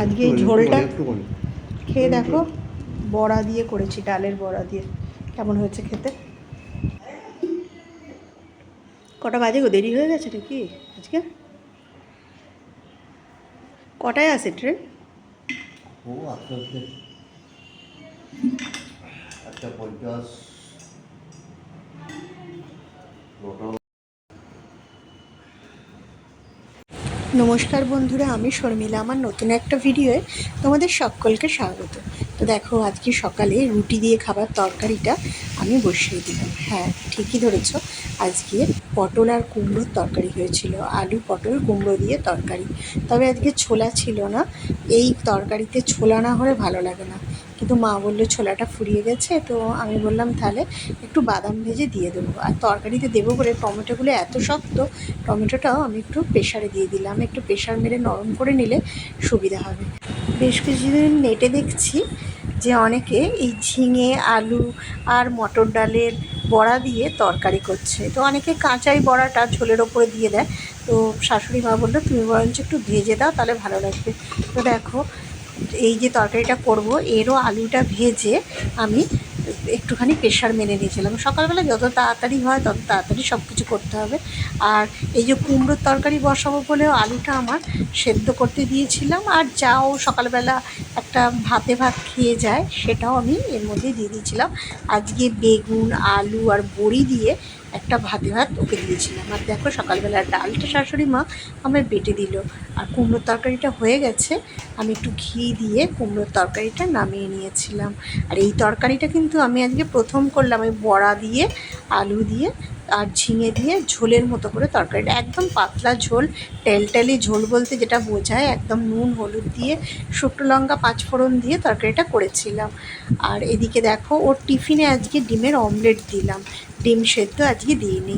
আজকে এই ঝোলটা খেয়ে দেখো, বড়া দিয়ে করেছি, ডালের বড়া দিয়ে। কেমন হয়েছে খেতে? কটা বাজে গো? দেরি হয়ে গেছে নাকি আজকে? কটায় আসে ট্রেন? ও আস্তে আস্তে 1:50 নমস্কার বন্ধুরা, আমি শর্মিলা। আমার নতুন একটা ভিডিওয়ে তোমাদের সকলকে স্বাগত। তো দেখো, আজকে সকালে রুটি দিয়ে খাবার তরকারিটা আমি বসিয়ে দিলাম। হ্যাঁ, ঠিকই ধরেছ, আজকে পটল আর কুমড়োর তরকারি হয়েছিল। আলু পটল কুমড়ো দিয়ে তরকারি। তবে আজকে ছোলা ছিল না। এই তরকারিতে ছোলা না হলে ভালো লাগে না, কিন্তু মা বললো ছোলাটা ফুরিয়ে গেছে, তো আমি বললাম তাহলে একটু বাদাম ভেজে দিয়ে দেবো। আর তরকারিতে দেবো বলে টমেটোগুলো এত শক্ত, টমেটোটাও আমি একটু প্রেশারে দিয়ে দিলাম। একটু প্রেশার মেরে নরম করে নিলে সুবিধা হবে। বেশ কিছুদিন নেটে দেখছি যে অনেকে এই ঝিঙে, আলু আর মটর ডালের বড়া দিয়ে তরকারি করছে। তো অনেকে কাঁচাই বড়াটা ঝোলের ওপরে দিয়ে দেয়। তো শাশুড়ি মা বললো তুমি বরঞ্চ একটু ভেজে দাও, তাহলে ভালো লাগবে। তো দেখো, এই যে তরকারিটা করব, এরও আলুটা ভেজে আমি একটুখানি প্রেশার মেরে নিয়েছিলাম। সকালবেলা যত তাড়াতাড়ি হয় তত তাড়াতাড়ি সব কিছু করতে হবে। আর এই যে কুমড়োর তরকারি বসাবো বলেও আলুটা আমার সেদ্ধ করতে দিয়েছিলাম। আর যাও সকালবেলা একটা ভাতে ভাত খেয়ে যায়, সেটাও আমি এর মধ্যে দিয়ে দিয়েছিলাম। আজকে বেগুন, আলু আর বড়ি দিয়ে একটা ভাতে ভাত ওকে দিয়েছিলাম। আর দেখো, সকালবেলা ডালটা শাশুড়ি মা আমার বেটে দিল। আর কুমড়োর তরকারিটা হয়ে গেছে, আমি একটু ঘি দিয়ে কুমড়োর তরকারিটা নামিয়ে নিয়েছিলাম। আর এই তরকারিটা কিন্তু আমি আজকে প্রথম করলাম, এই বড়া দিয়ে, আলু দিয়ে আর ঝিঙে দিয়ে ঝোলের মতো করে তরকারিটা, একদম পাতলা ঝোল, টেলটেলি ঝোল বলতে যেটা বোঝায়, একদম নুন হলুদ দিয়ে শুকনো লঙ্কা পাঁচফোড়ন দিয়ে তরকারিটা করেছিলাম। আর এদিকে দেখো, ওর টিফিনে আজকে ডিমের অমলেট দিলাম, ডিম সেদ্ধ আজকে দিইনি।